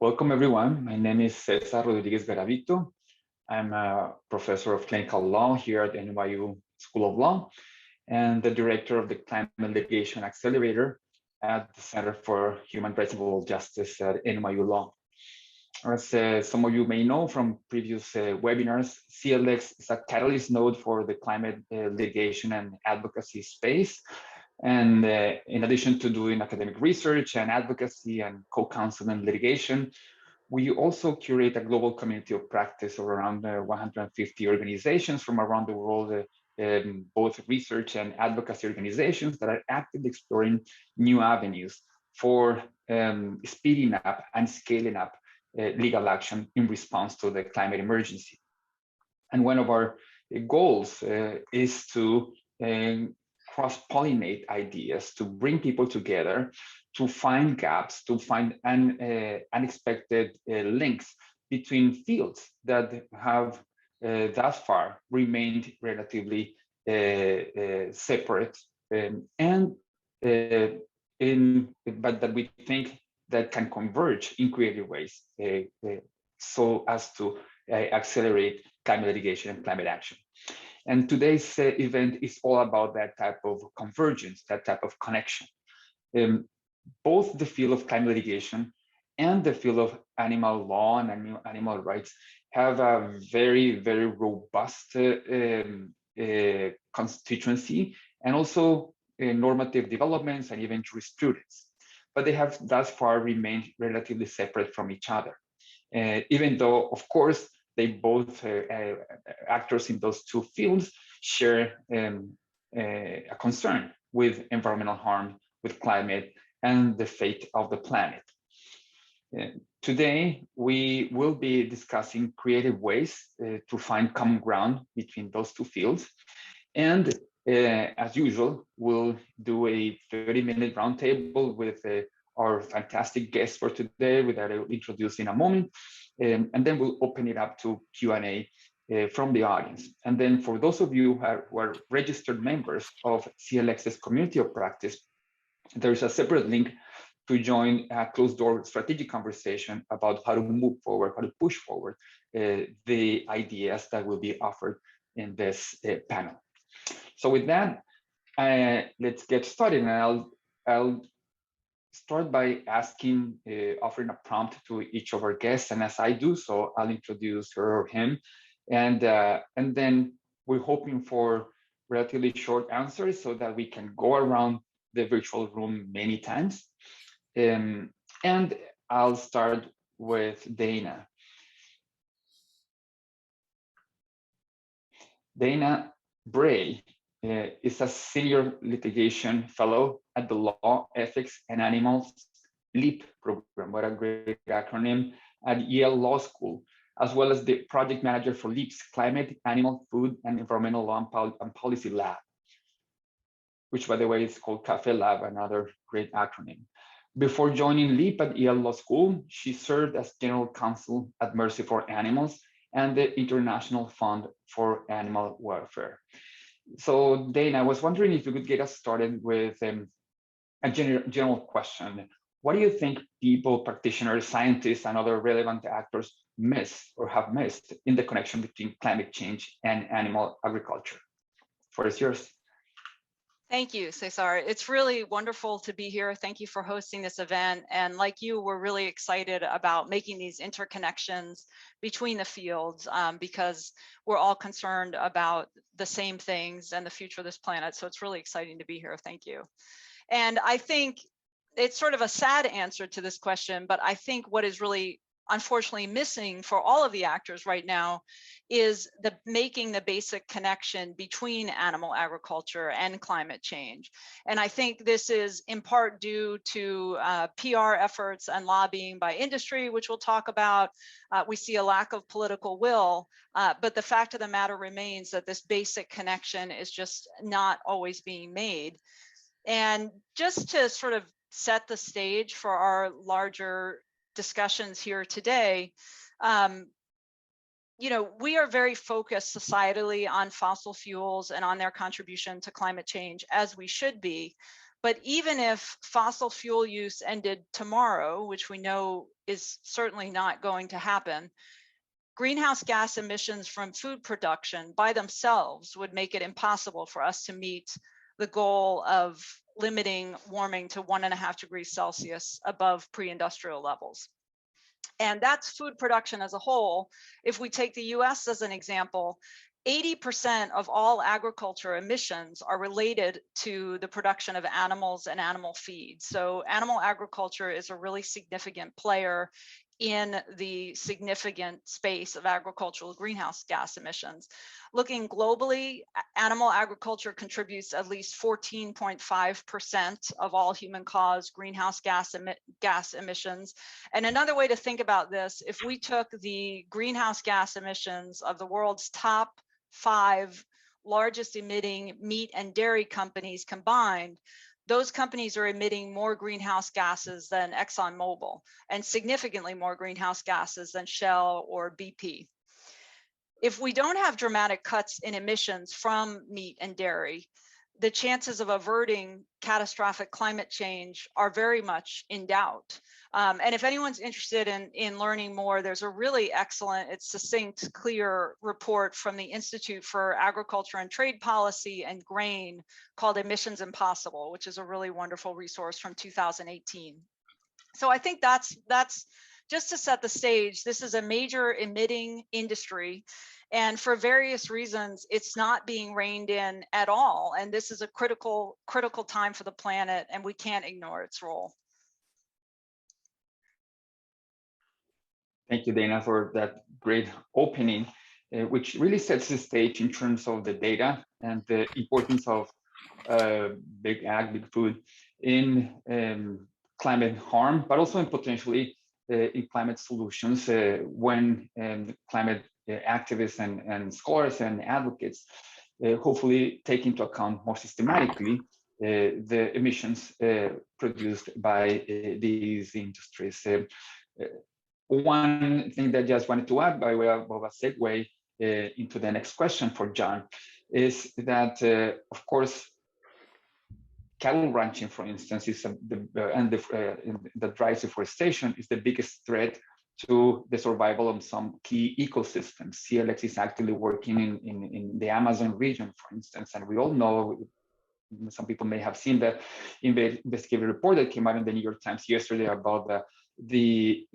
Welcome everyone. My name is Cesar Rodriguez Garavito. I'm a professor of clinical law here at NYU School of Law and the director of the Climate Litigation Accelerator at the Center for Human Rights and Global Justice at NYU Law. As some of you may know from previous webinars, CLX is a catalyst node for the climate litigation and advocacy space. And in addition to doing academic research and advocacy and co-counsel and litigation, we also curate a global community of practice of around 150 organizations from around the world, both research and advocacy organizations that are actively exploring new avenues for speeding up and scaling up legal action in response to the climate emergency. And one of our goals is to cross-pollinate ideas, to bring people together, to find gaps, to find unexpected links between fields that have thus far remained relatively separate, but that we think that can converge in creative ways so as to accelerate climate litigation and climate action. And today's event is all about that type of convergence, that type of connection. Both the field of climate litigation and the field of animal law and animal rights have a very, very robust constituency and also normative developments and even jurisprudence. But they have thus far remained relatively separate from each other, even though, of course, they both actors in those two fields share a concern with environmental harm, with climate, and the fate of the planet. Today, we will be discussing creative ways to find common ground between those two fields. And as usual, we'll do a 30-minute roundtable with our fantastic guests for today, that I will introduce in a moment. And then we'll open it up to Q&A from the audience. And then for those of you who are registered members of CLX's community of practice, there's a separate link to join a closed-door strategic conversation about how to move forward, how to push forward the ideas that will be offered in this panel. So with that, let's get started. And I'll start by asking, offering a prompt to each of our guests. And as I do so, I'll introduce her or him. And then we're hoping for relatively short answers so that we can go around the virtual room many times. And I'll start with Dana. Dana Bray is a senior litigation fellow at the Law, Ethics, and Animals LEAP program, what a great acronym, at Yale Law School, as well as the project manager for LEAP's Climate, Animal, Food, and Environmental Law and Policy Lab, which, by the way, is called CAFE Lab, another great acronym. Before joining LEAP at Yale Law School, she served as general counsel at Mercy for Animals and the International Fund for Animal Welfare. So Dana, I was wondering if you could get us started with a general question. What do you think people, practitioners, scientists, and other relevant actors miss or have missed in the connection between climate change and animal agriculture? The floor is yours. Thank you, Cesar. It's really wonderful to be here. Thank you for hosting this event. And like you, we're really excited about making these interconnections between the fields because we're all concerned about the same things and the future of this planet. So it's really exciting to be here. Thank you. And I think it's sort of a sad answer to this question, but I think what is really unfortunately missing for all of the actors right now is making the basic connection between animal agriculture and climate change. And I think this is in part due to PR efforts and lobbying by industry, which we'll talk about. We see a lack of political will, but the fact of the matter remains that this basic connection is just not always being made. And just to sort of set the stage for our larger discussions here today, we are very focused societally on fossil fuels and on their contribution to climate change, as we should be. But even if fossil fuel use ended tomorrow, which we know is certainly not going to happen, greenhouse gas emissions from food production by themselves would make it impossible for us to meet the goal of limiting warming to 1.5 degrees Celsius above pre-industrial levels. And that's food production as a whole. If we take the US as an example, 80% of all agriculture emissions are related to the production of animals and animal feed. So animal agriculture is a really significant player in the significant space of agricultural greenhouse gas emissions. Looking globally, animal agriculture contributes at least 14.5% of all human-caused greenhouse gas emissions. And another way to think about this, if we took the greenhouse gas emissions of the world's top 5 largest emitting meat and dairy companies combined, those companies are emitting more greenhouse gases than ExxonMobil and significantly more greenhouse gases than Shell or BP. If we don't have dramatic cuts in emissions from meat and dairy, the chances of averting catastrophic climate change are very much in doubt. And if anyone's interested in learning more, there's a really excellent, it's succinct, clear report from the Institute for Agriculture and Trade Policy and Grain called Emissions Impossible, which is a really wonderful resource from 2018. So I think that's just to set the stage. This is a major emitting industry. And for various reasons, it's not being reined in at all. And this is a critical time for the planet, and we can't ignore its role. Thank you, Dana, for that great opening, which really sets the stage in terms of the data and the importance of big ag, big food in climate harm, but also in potentially in climate solutions when climate activists and scholars and advocates hopefully take into account more systematically the emissions produced by these industries. One thing that I just wanted to add by way of a segue into the next question for John is that, of course, cattle ranching, for instance, is that drives deforestation is the biggest threat to the survival of some key ecosystems. CLX is actively working in the Amazon region, for instance, and we all know, some people may have seen the investigative report that came out in the New York Times yesterday about the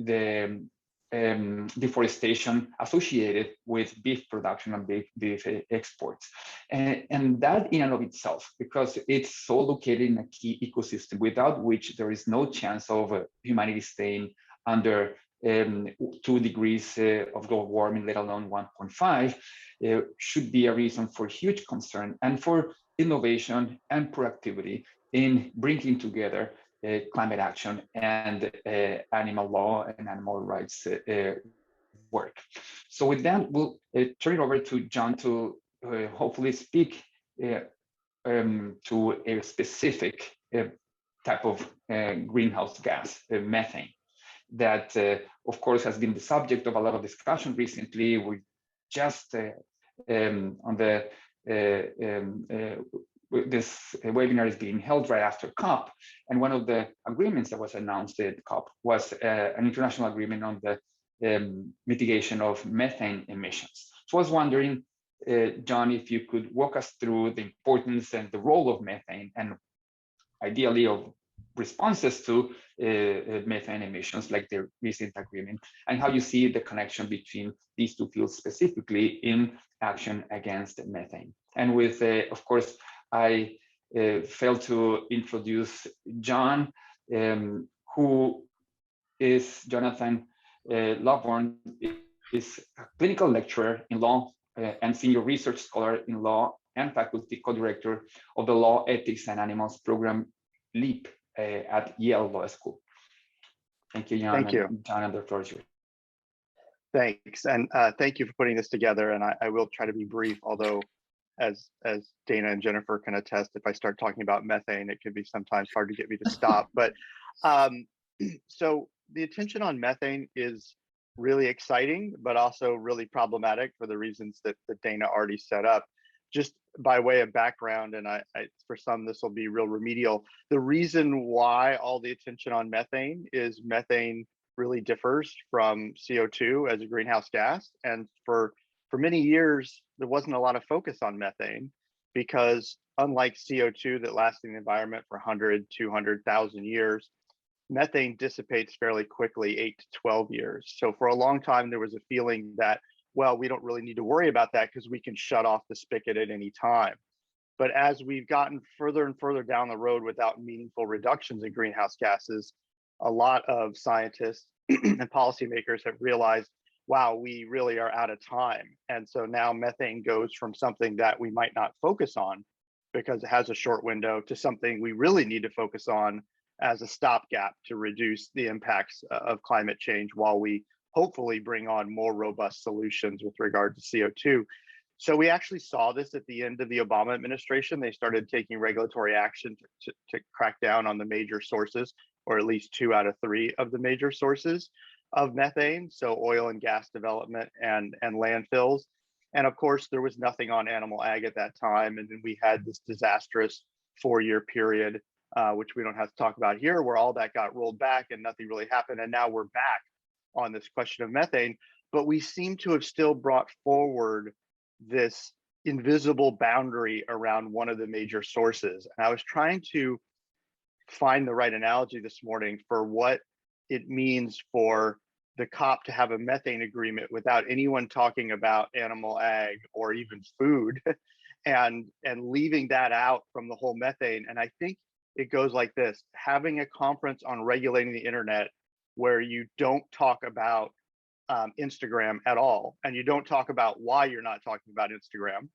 deforestation associated with beef production and beef exports. And that in and of itself, because it's so located in a key ecosystem without which there is no chance of humanity staying under 2 degrees of global warming, let alone 1.5, should be a reason for huge concern and for innovation and proactivity in bringing together climate action and animal law and animal rights work. So with that, we'll turn it over to John to hopefully speak to a specific type of greenhouse gas, methane, that of course has been the subject of a lot of discussion recently. We just on the this webinar is being held right after COP, and one of the agreements that was announced at COP was an international agreement on the mitigation of methane emissions. So I was wondering, John, if you could walk us through the importance and the role of methane, and ideally of responses to methane emissions like the recent agreement, and how you see the connection between these two fields specifically in action against methane. And with, of course, I failed to introduce John, who is Jonathan Lovvorn, is a clinical lecturer in law and senior research scholar in law and faculty co-director of the Law, Ethics and Animals program, LEAP, at Yale Law School. Thank you, John. Thank you. John, and the floor is yours. Thanks, and thank you for putting this together. And I will try to be brief, although as Dana and Jennifer can attest, if I start talking about methane, it can be sometimes hard to get me to stop. But so the attention on methane is really exciting, but also really problematic for the reasons that Dana already set up. Just by way of background, and for some this will be real remedial, the reason why all the attention on methane is methane really differs from CO2 as a greenhouse gas. And for many years, there wasn't a lot of focus on methane because unlike CO2 that lasts in the environment for 100, 200,000 years, methane dissipates fairly quickly, 8 to 12 years. So for a long time, there was a feeling that, well, we don't really need to worry about that because we can shut off the spigot at any time. But as we've gotten further and further down the road without meaningful reductions in greenhouse gases, a lot of scientists and policymakers have realized, wow, we really are out of time. And so now methane goes from something that we might not focus on because it has a short window to something we really need to focus on as a stopgap to reduce the impacts of climate change while we hopefully bring on more robust solutions with regard to CO2. So we actually saw this at the end of the Obama administration. They started taking regulatory action to crack down on the major sources, or at least 2 out of 3 of the major sources of methane, so oil and gas development and landfills. And of course, there was nothing on animal ag at that time. And then we had this disastrous 4-year period, which we don't have to talk about here, where all that got rolled back and nothing really happened. And now we're back on this question of methane, but we seem to have still brought forward this invisible boundary around one of the major sources. And I was trying to find the right analogy this morning for what it means for the COP to have a methane agreement without anyone talking about animal ag or even food and leaving that out from the whole methane. And I think it goes like this: having a conference on regulating the internet where you don't talk about Instagram at all, and you don't talk about why you're not talking about Instagram,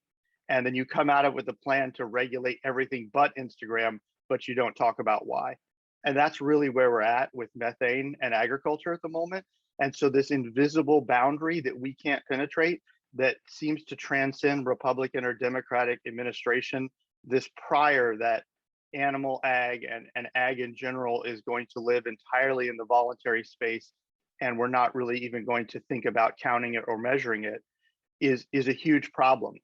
and then you come out of it with a plan to regulate everything but Instagram, but you don't talk about why. And that's really where we're at with methane and agriculture at the moment. And so this invisible boundary that we can't penetrate, that seems to transcend Republican or Democratic administration, this prior that animal ag and ag in general is going to live entirely in the voluntary space, and we're not really even going to think about counting it or measuring it, is a huge problem.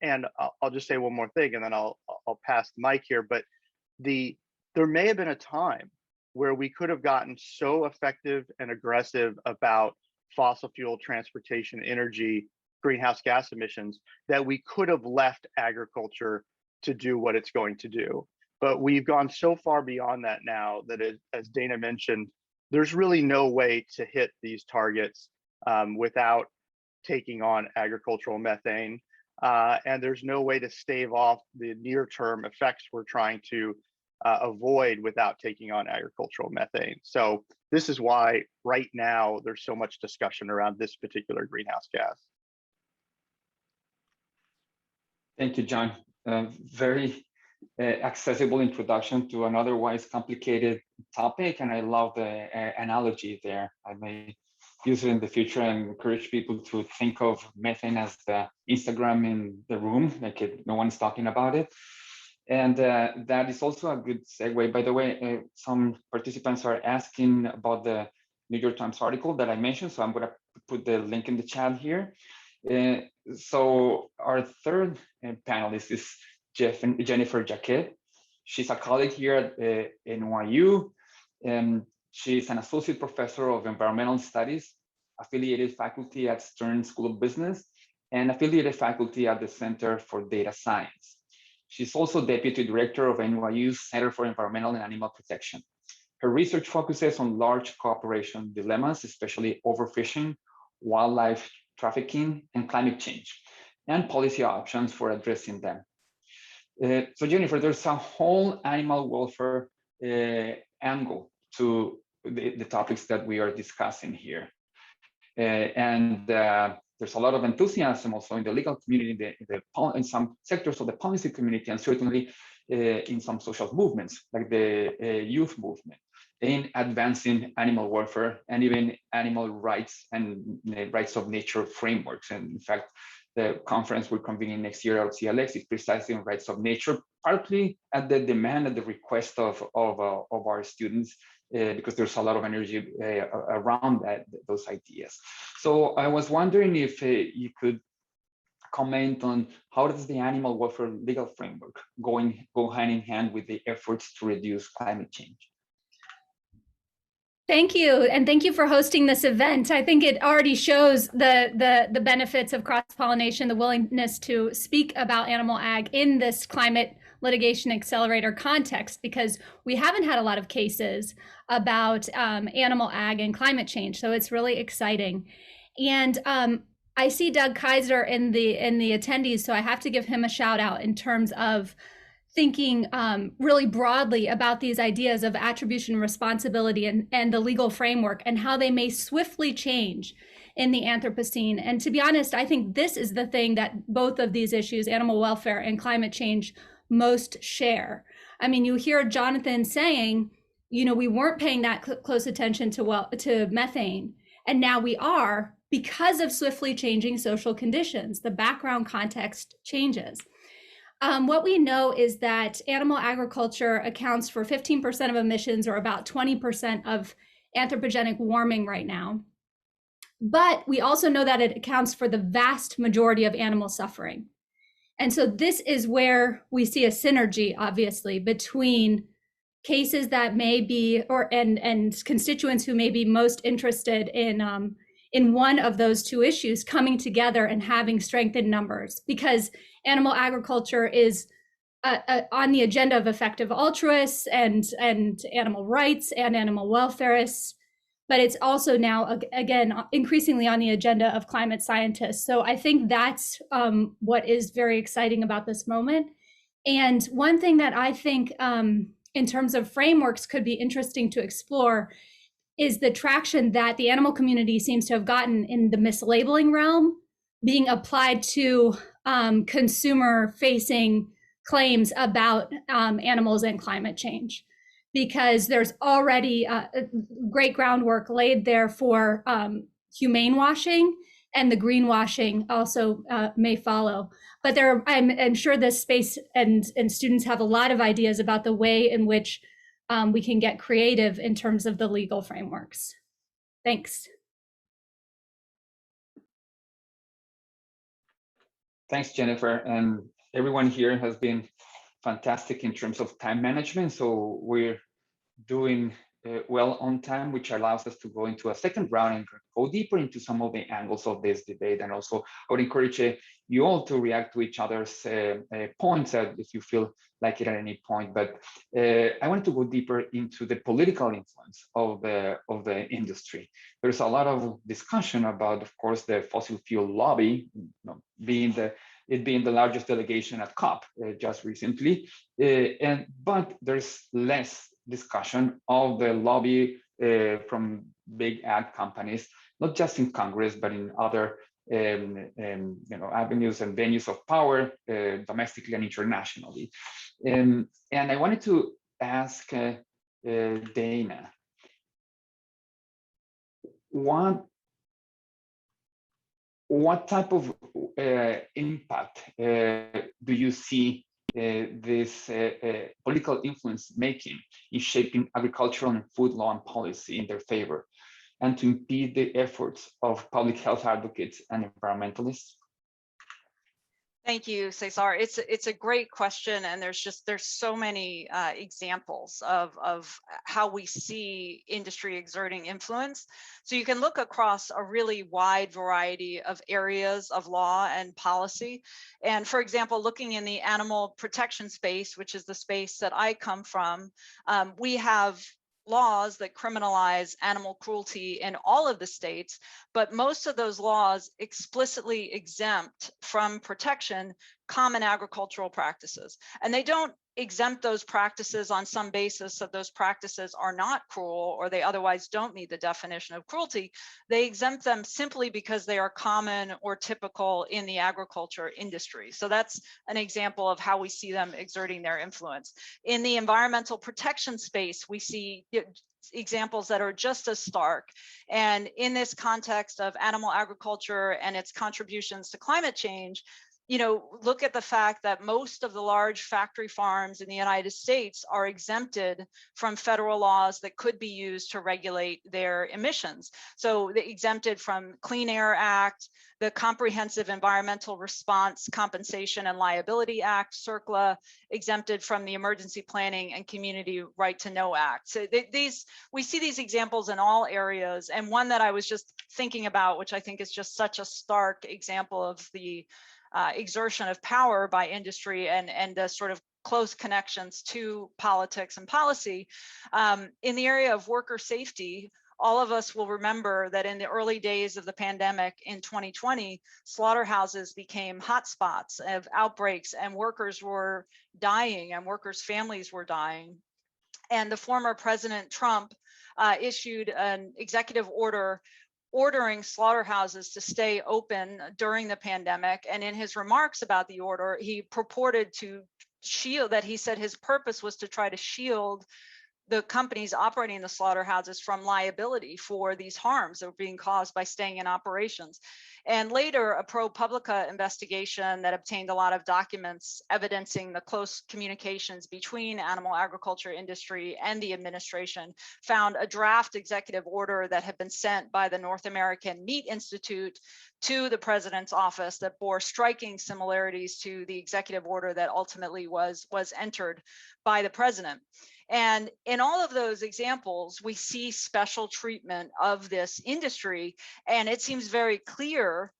And I'll just say one more thing, and then I'll pass the mic here. But there may have been a time where we could have gotten so effective and aggressive about fossil fuel transportation, energy, greenhouse gas emissions, that we could have left agriculture to do what it's going to do. But we've gone so far beyond that now that, as Dana mentioned, there's really no way to hit these targets without taking on agricultural methane. And there's no way to stave off the near-term effects we're trying to avoid without taking on agricultural methane. So this is why right now there's so much discussion around this particular greenhouse gas. Thank you, John. Very accessible introduction to an otherwise complicated topic, and I love the analogy there. I may use it in the future and encourage people to think of methane as the Instagram in the room, like no one's talking about it. And that is also a good segue. By the way, some participants are asking about the New York Times article that I mentioned, so I'm going to put the link in the chat here. So our third panelist is Jennifer Jacquet. She's a colleague here at NYU, and she's an associate professor of environmental studies, affiliated faculty at Stern School of Business, and affiliated faculty at the Center for Data Science. She's also deputy director of NYU's Center for Environmental and Animal Protection. Her research focuses on large cooperation dilemmas, especially overfishing, wildlife trafficking, and climate change, and policy options for addressing them. So Jennifer, there's a whole animal welfare angle to the topics that we are discussing here. There's a lot of enthusiasm also in the legal community, in some sectors of the policy community, and certainly in some social movements, like the youth movement, in advancing animal welfare and even animal rights and rights of nature frameworks. And in fact, the conference we're convening next year at CLX is precisely on rights of nature, partly at the demand and the request of our students, because there's a lot of energy around those ideas. So I was wondering if you could comment on how does the animal welfare legal framework go hand in hand with the efforts to reduce climate change? Thank you, and thank you for hosting this event. I think it already shows the benefits of cross-pollination, the willingness to speak about animal ag in this climate litigation accelerator context, because we haven't had a lot of cases about animal ag and climate change. So it's really exciting. And I see Doug Kaiser in the attendees, so I have to give him a shout out in terms of thinking really broadly about these ideas of attribution responsibility and the legal framework and how they may swiftly change in the Anthropocene. And to be honest, I think this is the thing that both of these issues, animal welfare and climate change, most share. I mean, you hear Jonathan saying, you know, we weren't paying that close attention to methane, and now we are because of swiftly changing social conditions. The background context changes. What we know is that animal agriculture accounts for 15% of emissions, or about 20% of anthropogenic warming right now. But we also know that it accounts for the vast majority of animal suffering. And so this is where we see a synergy, obviously, between cases that may be, and constituents who may be most interested in one of those two issues coming together and having strength in numbers, because animal agriculture is on the agenda of effective altruists and animal rights and animal welfareists, but it's also now, again, increasingly on the agenda of climate scientists. So I think that's what is very exciting about this moment. And one thing that I think in terms of frameworks could be interesting to explore is the traction that the animal community seems to have gotten in the mislabeling realm being applied to consumer-facing claims about animals and climate change, because there's already great groundwork laid there for humane washing, and the greenwashing also may follow. But I'm sure this space and students have a lot of ideas about the way in which we can get creative in terms of the legal frameworks. Thanks. Thanks, Jennifer. And everyone here has been fantastic in terms of time management. So we're doing well on time, which allows us to go into a second round and go deeper into some of the angles of this debate. And also, I would encourage you all to react to each other's points if you feel like it at any point. But I wanted to go deeper into the political influence of the industry. There's a lot of discussion about, of course, the fossil fuel lobby, being the largest delegation at COP just recently, but there's less discussion of the lobby from big ag companies, not just in Congress, but in other avenues and venues of power, domestically and internationally. And I wanted to ask Dana, what type of impact do you see this political influence making in shaping agricultural and food law and policy in their favor, and to impede the efforts of public health advocates and environmentalists? Thank you, Cesar. It's a great question, and there's so many examples of how we see industry exerting influence. So you can look across a really wide variety of areas of law and policy. And for example, looking in the animal protection space, which is the space that I come from, we have laws that criminalize animal cruelty in all of the states, but most of those laws explicitly exempt from protection common agricultural practices. And they don't exempt those practices on some basis that those practices are not cruel or they otherwise don't meet the definition of cruelty. They exempt them simply because they are common or typical in the agriculture industry. So that's an example of how we see them exerting their influence. In the environmental protection space, we see examples that are just as stark. And in this context of animal agriculture and its contributions to climate change, look at the fact that most of the large factory farms in the United States are exempted from federal laws that could be used to regulate their emissions. So they're exempted from Clean Air Act, the Comprehensive Environmental Response Compensation and Liability Act, CERCLA, exempted from the Emergency Planning and Community Right to Know Act. So we see these examples in all areas. And one that I was just thinking about, which I think is just such a stark example of the exertion of power by industry and the sort of close connections to politics and policy. In the area of worker safety, all of us will remember that in the early days of the pandemic in 2020, slaughterhouses became hotspots of outbreaks, and workers were dying and workers' families were dying. And the former President Trump issued an executive order ordering slaughterhouses to stay open during the pandemic. And in his remarks about the order, he purported to shield, that he said his purpose was to try to shield the companies operating the slaughterhouses from liability for these harms that were being caused by staying in operations. And later, a ProPublica investigation that obtained a lot of documents evidencing the close communications between animal agriculture industry and the administration found a draft executive order that had been sent by the North American Meat Institute to the president's office that bore striking similarities to the executive order that ultimately was entered by the president. And in all of those examples, we see special treatment of this industry, and it seems very clear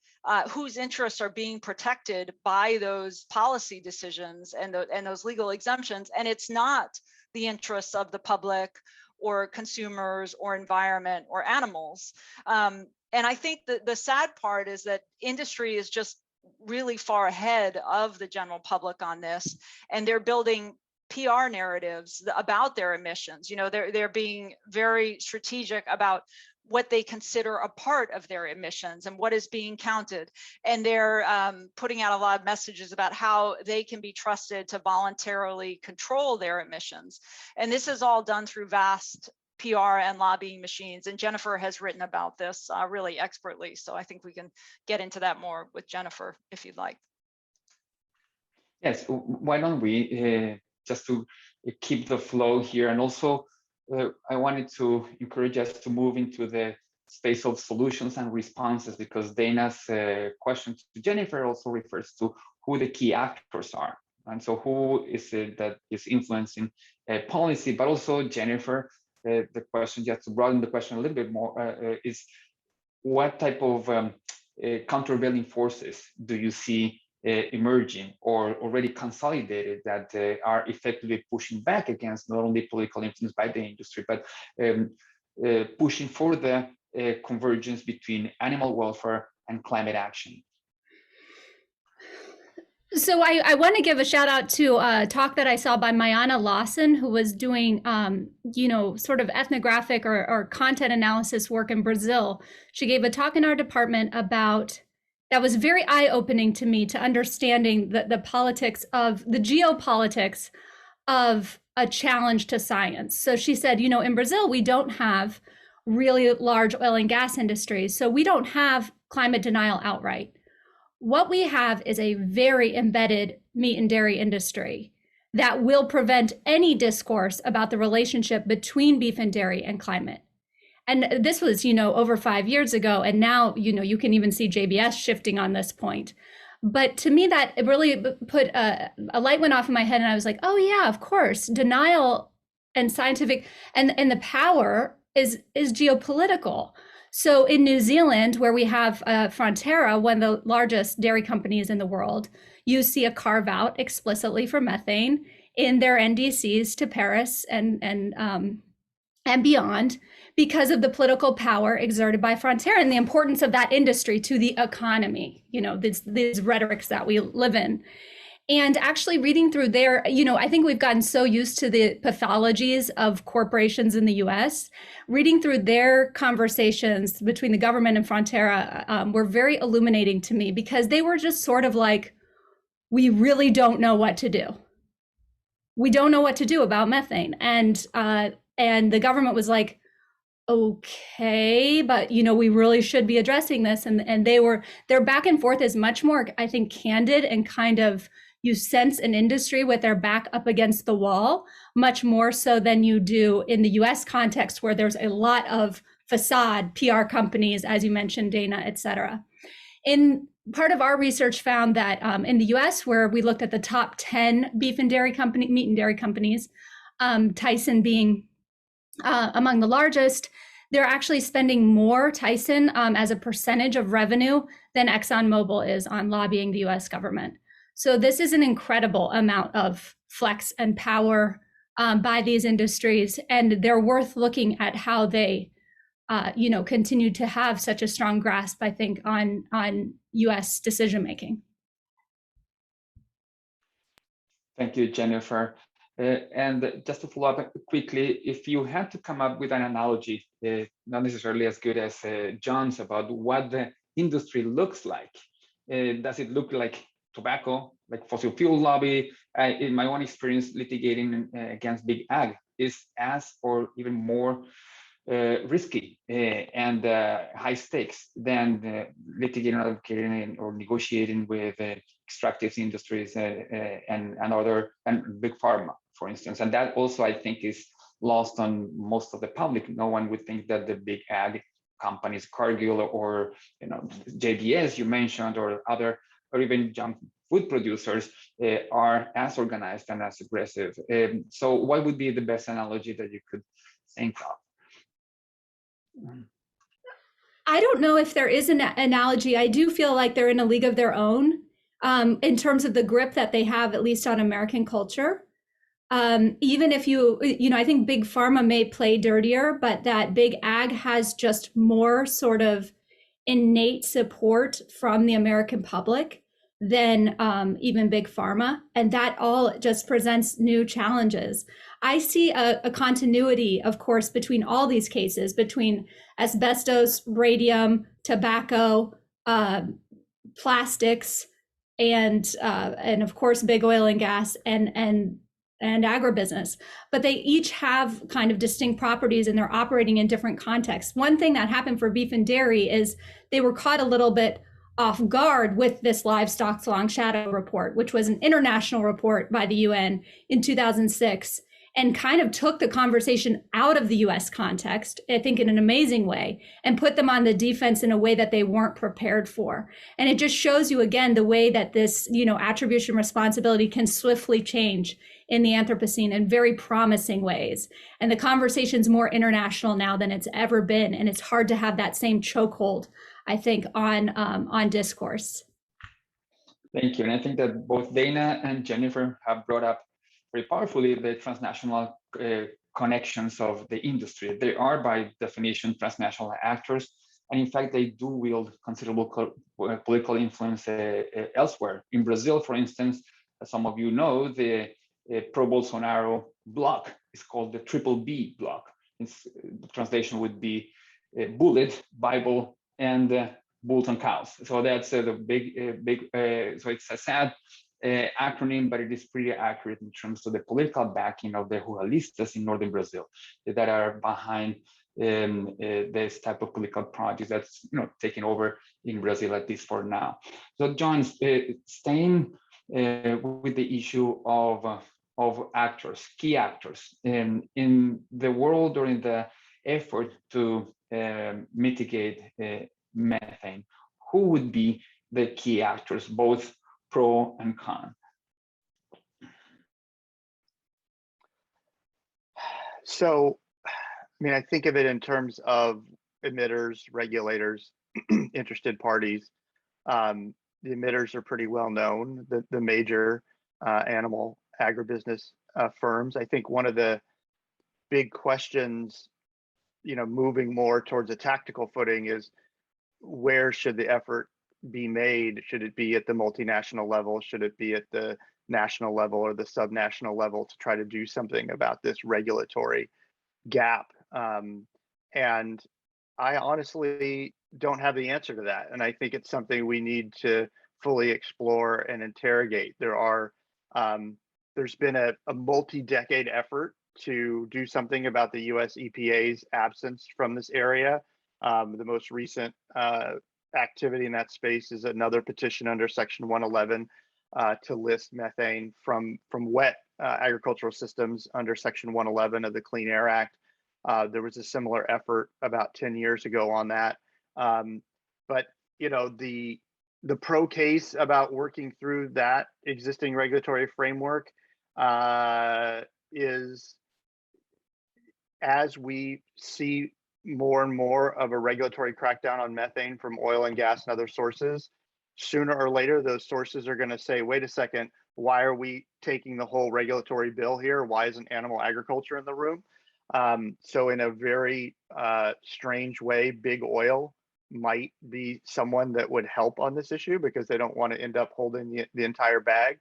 whose interests are being protected by those policy decisions and those legal exemptions. And it's not the interests of the public or consumers or environment or animals. And I think that the sad part is that industry is just really far ahead of the general public on this, and they're building PR narratives about their emissions. They're being very strategic about what they consider a part of their emissions and what is being counted. And they're putting out a lot of messages about how they can be trusted to voluntarily control their emissions. And this is all done through vast PR and lobbying machines. And Jennifer has written about this really expertly. So I think we can get into that more with Jennifer, if you'd like. Yes, why don't we, just to keep the flow here. And also, I wanted to encourage us to move into the space of solutions and responses, because Dana's question to Jennifer also refers to who the key actors are. And so who is it that is influencing policy, but also Jennifer, the question, just to broaden the question a little bit more, is what type of countervailing forces do you see emerging or already consolidated that are effectively pushing back against not only political influence by the industry, but pushing for the convergence between animal welfare and climate action? So I want to give a shout out to a talk that I saw by Mayana Lawson, who was doing, sort of ethnographic or content analysis work in Brazil. She gave a talk in our department about that was very eye-opening to me, to understanding the politics of the geopolitics of a challenge to science. So she said, in Brazil, we don't have really large oil and gas industries. So we don't have climate denial outright. What we have is a very embedded meat and dairy industry that will prevent any discourse about the relationship between beef and dairy and climate. And this was, over 5 years ago. And now, you can even see JBS shifting on this point. But to me, that it really put a light went off in my head. And I was like, oh, yeah, of course, denial and scientific and the power is geopolitical. So in New Zealand, where we have Fonterra, one of the largest dairy companies in the world, you see a carve out explicitly for methane in their NDCs to Paris and beyond, because of the political power exerted by Fonterra and the importance of that industry to the economy, these rhetorics that we live in. And actually reading through their, I think we've gotten so used to the pathologies of corporations in the US. Reading through their conversations between the government and Fonterra were very illuminating to me, because they were just sort of like, we really don't know what to do. We don't know what to do about methane. And the government was like, okay, but we really should be addressing this. And their back and forth is much more, I think, candid and kind of, you sense an industry with their back up against the wall, much more so than you do in the US context, where there's a lot of facade PR companies, as you mentioned, Dana, et cetera. In part of our research found that in the US, where we looked at the top 10 meat and dairy companies, Tyson being among the largest, they're actually spending more, Tyson, as a percentage of revenue than ExxonMobil is on lobbying the US government. So this is an incredible amount of flex and power by these industries, and they're worth looking at how they continue to have such a strong grasp, I think, on US decision making. Thank you, Jennifer. And just to follow up quickly, if you had to come up with an analogy, not necessarily as good as John's, about what the industry looks like, does it look like tobacco, like fossil fuel lobby? In my own experience, litigating against big ag is as or even more risky and high stakes than litigating or negotiating with extractive industries and big pharma, for instance. And that also, I think, is lost on most of the public. No one would think that the big ag companies, Cargill or JBS you mentioned, or even junk food producers are as organized and as aggressive. So what would be the best analogy that you could think of? I don't know if there is an analogy. I do feel like they're in a league of their own in terms of the grip that they have, at least on American culture. Even if I think big pharma may play dirtier, but that big ag has just more sort of innate support from the American public than even big pharma. And that all just presents new challenges. I see a continuity, of course, between all these cases, between asbestos, radium, tobacco, plastics, and of course, big oil and gas and agribusiness. But they each have kind of distinct properties, and they're operating in different contexts. One thing that happened for beef and dairy is they were caught a little bit off guard with this livestock's long shadow report, which was an international report by the UN in 2006, and kind of took the conversation out of the US context, I think in an amazing way, and put them on the defense in a way that they weren't prepared for. And it just shows you again the way that this, attribution responsibility can swiftly change in the Anthropocene in very promising ways. And the conversation's more international now than it's ever been. And it's hard to have that same chokehold, I think, on discourse. Thank you. And I think that both Dana and Jennifer have brought up very powerfully the transnational connections of the industry. They are, by definition, transnational actors. And in fact, they do wield considerable political influence elsewhere. In Brazil, for instance, as some of you know, the pro-Bolsonaro bloc is called the Triple B bloc. The translation would be bullet, Bible, and bulls and cows. So that's the big, so it's a sad acronym, but it is pretty accurate in terms of the political backing of the ruralistas in northern Brazil that are behind this type of political project that's taking over in Brazil, at least for now. So John, staying with the issue of actors, key actors in the world, or in the effort to mitigate methane, who would be the key actors, both pro and con? So, I think of it in terms of emitters, regulators, interested parties. The emitters are pretty well known, the major animal agribusiness firms. I think one of the big questions, moving more towards a tactical footing, is where should the effort be made? Should it be at the multinational level? Should it be at the national level or the subnational level to try to do something about this regulatory gap? And I honestly don't have the answer to that. And I think it's something we need to fully explore and interrogate. There's been a multi-decade effort to do something about the US EPA's absence from this area. The most recent activity in that space is another petition under Section 111 to list methane from wet agricultural systems under Section 111 of the Clean Air Act. There was a similar effort about 10 years ago on that. But you know, the pro case about working through that existing regulatory framework is, as we see more and more of a regulatory crackdown on methane from oil and gas and other sources, sooner or later, those sources are going to say, wait a second, why are we taking the whole regulatory bill here? Why isn't animal agriculture in the room? So in a very strange way, big oil might be someone that would help on this issue because they don't want to end up holding the entire bag.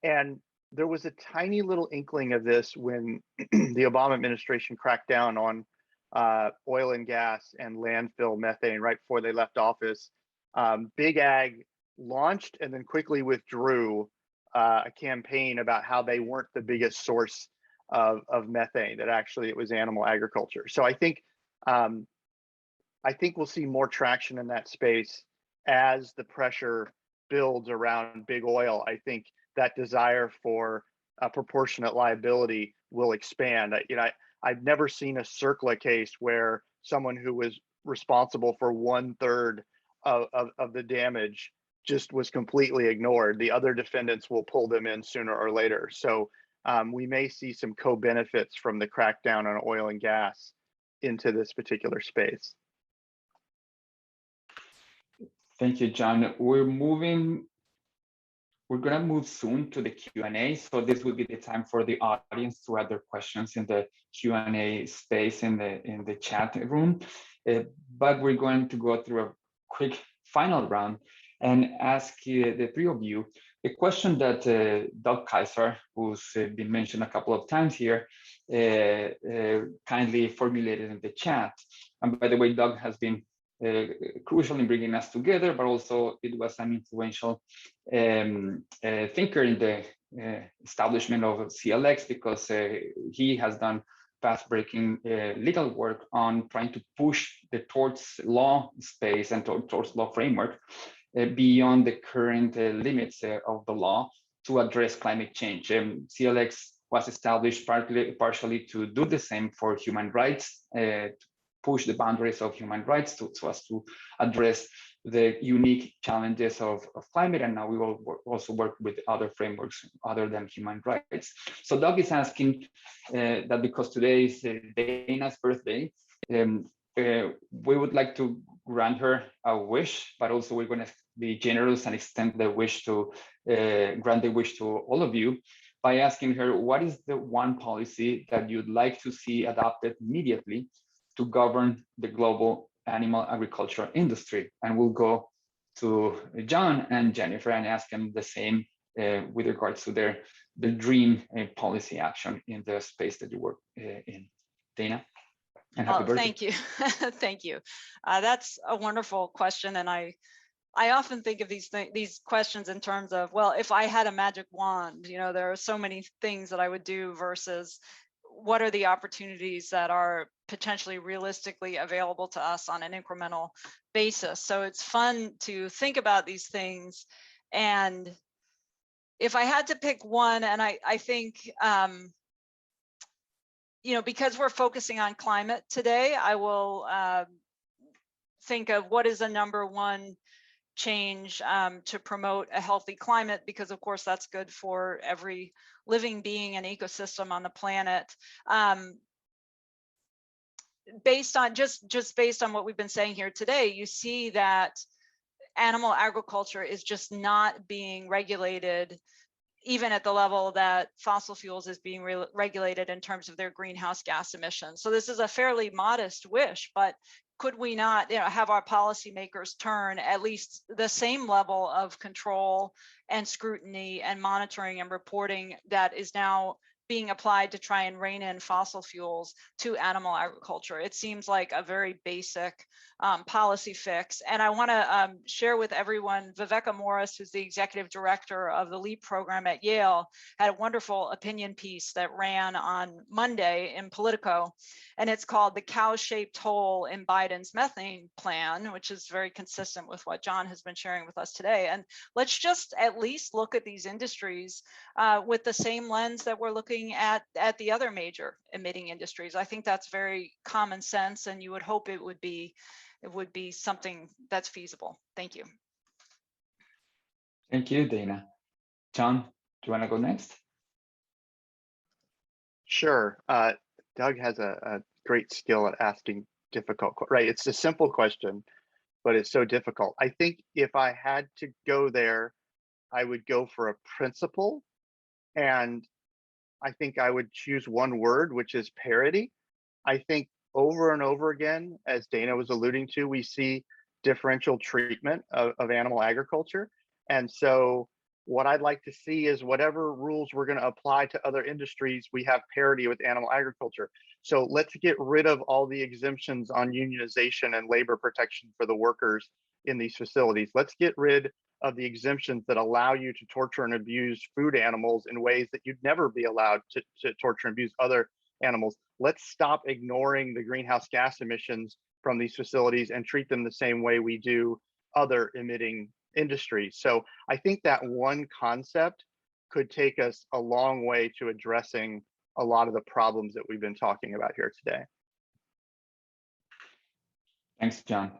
And there was a tiny little inkling of this when the Obama administration cracked down on oil and gas and landfill methane right before they left office. Big Ag launched and then quickly withdrew a campaign about how they weren't the biggest source of methane, that actually it was animal agriculture. So I think we'll see more traction in that space as the pressure builds around big oil. I think that desire for a proportionate liability will expand. I've never seen a CERCLA case where someone who was responsible for 1/3 of the damage just was completely ignored. The other defendants will pull them in sooner or later. So we may see some co-benefits from the crackdown on oil and gas into this particular space. Thank you, John. We're gonna move soon to the Q&A. So this will be the time for the audience to add their questions in the Q&A space in the chat room. But we're going to go through a quick final round and ask the three of you a question that Doug Kaiser, who's been mentioned a couple of times here, kindly formulated in the chat. And by the way, Doug has been crucial in bringing us together, but also it was an influential thinker in the establishment of CLX, because he has done path-breaking legal work on trying to push the torts law space and torts law framework beyond the current limits of the law to address climate change. CLX was established partially to do the same for human rights, push the boundaries of human rights so as to address the unique challenges of climate. And now we will also work with other frameworks other than human rights. So Doug is asking that because today is Dana's birthday, we would like to grant her a wish, but also we're going to be generous and extend the wish to grant the wish to all of you by asking her, what is the one policy that you'd like to see adopted immediately to govern the global animal agriculture industry? And we'll go to John and Jennifer and ask them the same with regards to the dream policy action in the space that you work in. Dana, and happy birthday. Thank you. Thank you. That's a wonderful question. And I often think of these questions in terms of, well, if I had a magic wand, you know, there are so many things that I would do versus what are the opportunities that are potentially realistically available to us on an incremental basis. So it's fun to think about these things. And if I had to pick one, and I think, you know, because we're focusing on climate today, I will think of what is the number one change to promote a healthy climate, because of course that's good for every living being and ecosystem on the planet. Based on based on what we've been saying here today, you see that animal agriculture is just not being regulated even at the level that fossil fuels is being regulated in terms of their greenhouse gas emissions. So this is a fairly modest wish, but could we not, you know, have our policymakers turn at least the same level of control and scrutiny and monitoring and reporting that is now being applied to try and rein in fossil fuels to animal agriculture. It seems like a very basic policy fix. And I want to share with everyone, Viveka Morris, who's the executive director of the LEAP program at Yale, had a wonderful opinion piece that ran on Monday in Politico. And it's called "The Cow-Shaped Hole in Biden's Methane Plan," which is very consistent with what John has been sharing with us today. And let's just at least look at these industries with the same lens that we're looking at the other major emitting industries. I think that's very common sense, and you would hope it would be something that's feasible. Thank you. Thank you, Dana. John, do you want to go next? Sure. Doug has a great skill at asking difficult, right? It's a simple question, but it's so difficult. I think if I had to go there, I would go for a principle, and I think I would choose one word, which is parity. I think over and over again, as Dana was alluding to, we see differential treatment of animal agriculture. And so what I'd like to see is whatever rules we're going to apply to other industries, we have parity with animal agriculture. So let's get rid of all the exemptions on unionization and labor protection for the workers in these facilities. Let's get rid of the exemptions that allow you to torture and abuse food animals in ways that you'd never be allowed to torture and abuse other animals. Let's stop ignoring the greenhouse gas emissions from these facilities and treat them the same way we do other emitting industries. So I think that one concept could take us a long way to addressing a lot of the problems that we've been talking about here today. Thanks, John.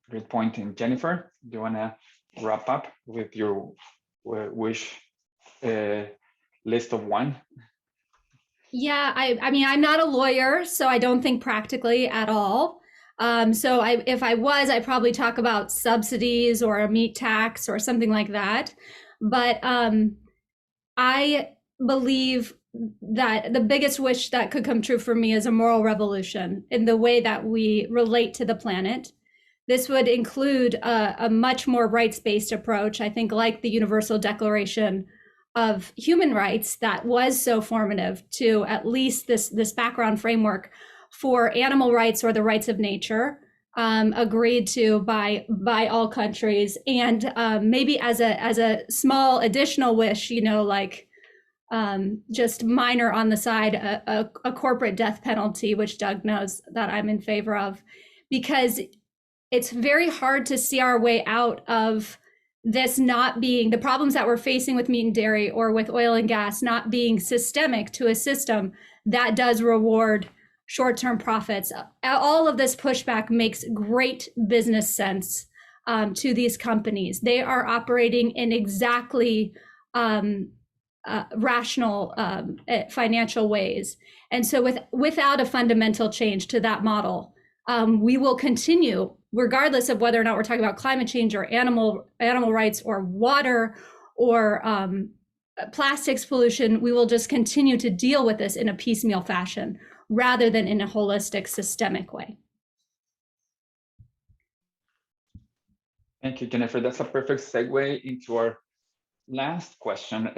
Great point. And Jennifer, do you want to wrap up with your wish list of one? Yeah, I mean, I'm not a lawyer, so I don't think practically at all. So if I was, I'd probably talk about subsidies or a meat tax or something like that. But I believe that the biggest wish that could come true for me is a moral revolution in the way that we relate to the planet. This would include a much more rights-based approach, I think, like the Universal Declaration of Human Rights that was so formative to at least this background framework for animal rights or the rights of nature, agreed to by all countries. And maybe as a small additional wish, you know, like just minor on the side, a corporate death penalty, which Doug knows that I'm in favor of, because it's very hard to see our way out of this not being the problems that we're facing with meat and dairy or with oil and gas not being systemic to a system that does reward short-term profits. All of this pushback makes great business sense to these companies. They are operating in exactly rational financial ways. And so without a fundamental change to that model, we will continue, regardless of whether or not we're talking about climate change or animal rights or water or plastics pollution, we will just continue to deal with this in a piecemeal fashion rather than in a holistic, systemic way. Thank you, Jennifer. That's a perfect segue into our last question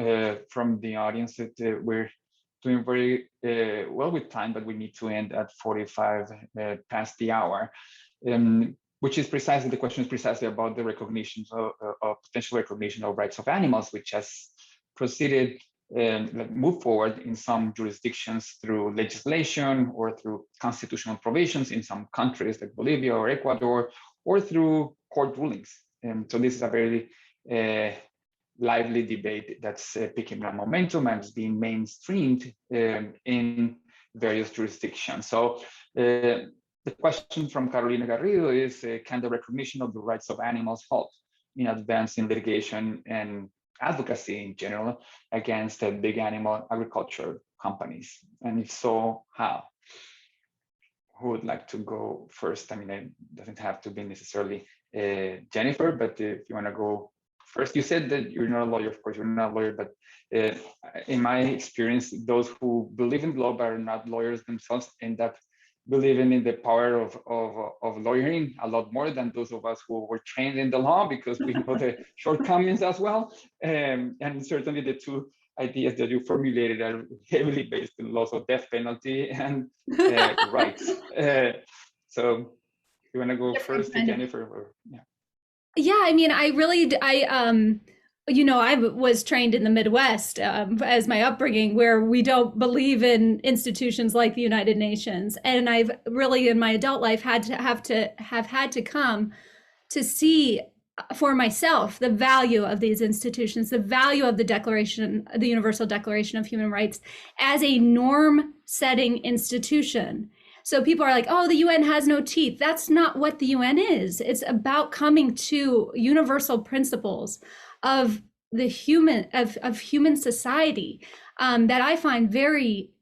from the audience. That we're doing very well with time, but we need to end at 45 past the hour, which is precisely, the question is precisely about the recognition of potential recognition of rights of animals, which has proceeded move forward in some jurisdictions through legislation or through constitutional provisions in some countries like Bolivia or Ecuador, or through court rulings. So this is a very lively debate that's picking up momentum and is being mainstreamed in various jurisdictions. So the question from Carolina Garrido is, can the recognition of the rights of animals help in advancing litigation and advocacy in general against big animal agriculture companies? And if so, how? Who would like to go first? I mean, it doesn't have to be necessarily Jennifer, but if you want to go first. You said that you're not a lawyer, of course, you're not a lawyer, but in my experience, those who believe in law but are not lawyers themselves end up believing in the power of lawyering a lot more than those of us who were trained in the law, because we know the shortcomings as well. And certainly the two ideas that you formulated are heavily based on laws of death penalty and rights. So you want to go first, Jennifer? Or, yeah. Yeah, I mean, I was trained in the Midwest as my upbringing, where we don't believe in institutions like the United Nations, and I've really, in my adult life, had to come to see for myself the value of these institutions, the value of the Universal Declaration of Human Rights as a norm-setting institution. So people are like, oh, the UN has no teeth. That's not what the UN is. It's about coming to universal principles of the human society that I find very,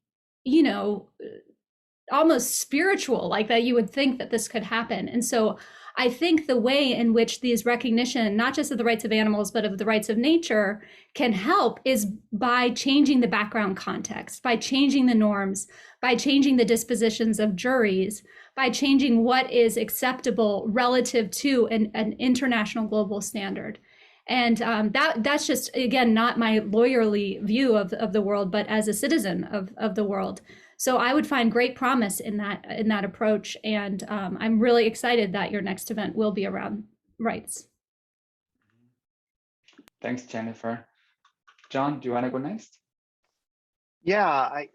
almost spiritual, like that you would think that this could happen. And so I think the way in which these recognition, not just of the rights of animals, but of the rights of nature, can help is by changing the background context, by changing the norms, by changing the dispositions of juries, by changing what is acceptable relative to an international global standard. And that's just, again, not my lawyerly view of the world, but as a citizen of the world. So I would find great promise in that approach, and I'm really excited that your next event will be around rights. Thanks, Jennifer. John, do you want to go next? Yeah, I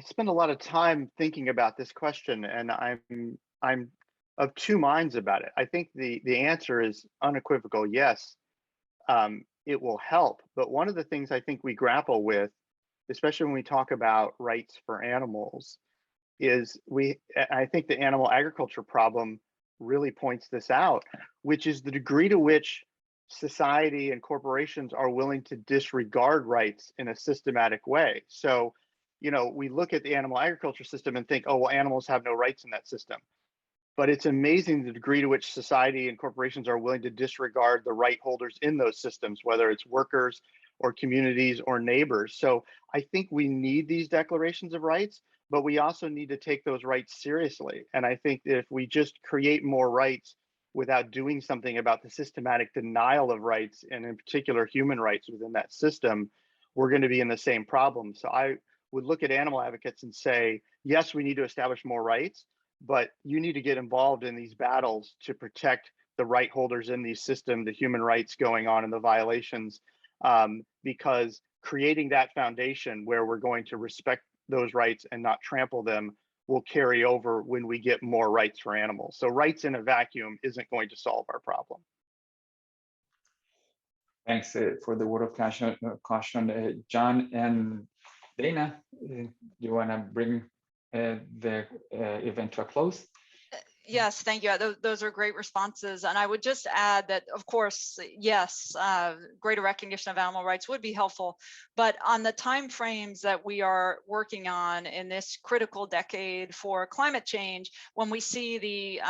spend a lot of time thinking about this question, and I'm of two minds about it. I think the answer is unequivocal. Yes, it will help. But one of the things I think we grapple with, especially when we talk about rights for animals, is I think the animal agriculture problem really points this out, which is the degree to which society and corporations are willing to disregard rights in a systematic way. So, we look at the animal agriculture system and think, oh, well, animals have no rights in that system. But it's amazing the degree to which society and corporations are willing to disregard the right holders in those systems, whether it's workers or communities or neighbors. So I think we need these declarations of rights, but we also need to take those rights seriously. And I think that if we just create more rights without doing something about the systematic denial of rights, and in particular human rights within that system, we're going to be in the same problem. So I would look at animal advocates and say, yes, we need to establish more rights, but you need to get involved in these battles to protect the right holders in these systems, the human rights going on and the violations, because creating that foundation where we're going to respect those rights and not trample them will carry over when we get more rights for animals. So rights in a vacuum isn't going to solve our problem. Thanks for the word of caution, John. And Dana, do you want to bring the event to a close? Yes, thank you. Those are great responses. And I would just add that, of course, yes, greater recognition of animal rights would be helpful. But on the timeframes that we are working on in this critical decade for climate change, when we see the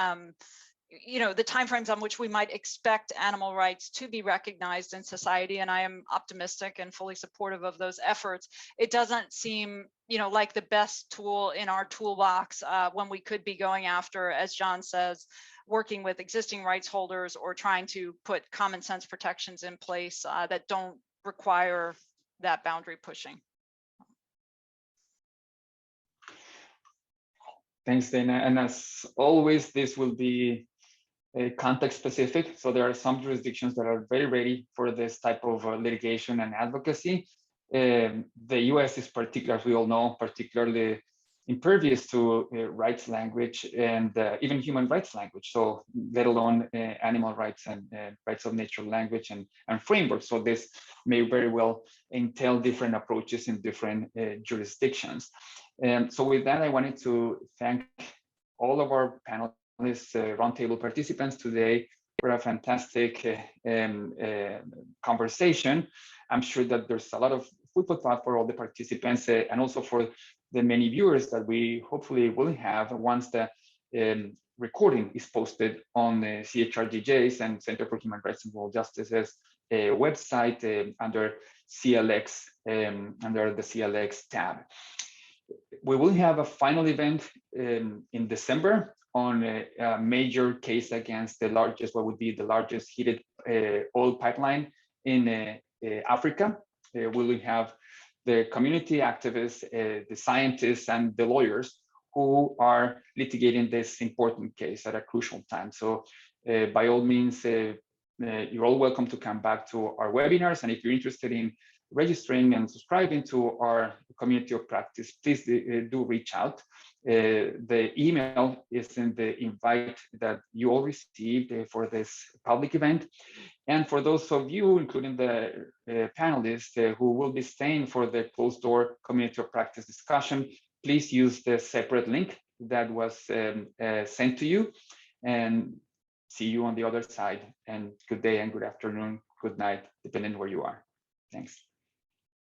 timeframes on which we might expect animal rights to be recognized in society, and I am optimistic and fully supportive of those efforts, it doesn't seem like the best tool in our toolbox when we could be going after, as John says, working with existing rights holders or trying to put common sense protections in place that don't require that boundary pushing. Thanks, Dana. And as always, this will be context specific. So there are some jurisdictions that are very ready for this type of litigation and advocacy. The US is particularly, as we all know, particularly impervious to rights language and even human rights language. So let alone animal rights and rights of nature language and frameworks. So this may very well entail different approaches in different jurisdictions. So with that, I wanted to thank all of our panelists, roundtable participants today for a fantastic conversation. I'm sure that there's a lot of food for thought for all the participants and also for the many viewers that we hopefully will have once the recording is posted on the CHRDJ's and Center for Human Rights and World Justice's website under CLX, under the CLX tab. We will have a final event in December on a major case against the largest, what would be the largest heated oil pipeline in Africa. We will have the community activists, the scientists, and the lawyers who are litigating this important case at a crucial time. So by all means, you're all welcome to come back to our webinars. And if you're interested in registering and subscribing to our community of practice, please do reach out. The email is in the invite that you all received for this public event. And for those of you, including the panelists who will be staying for the closed door community of practice discussion, please use the separate link that was sent to you. And see you on the other side. And good day and good afternoon, good night, depending where you are. Thanks.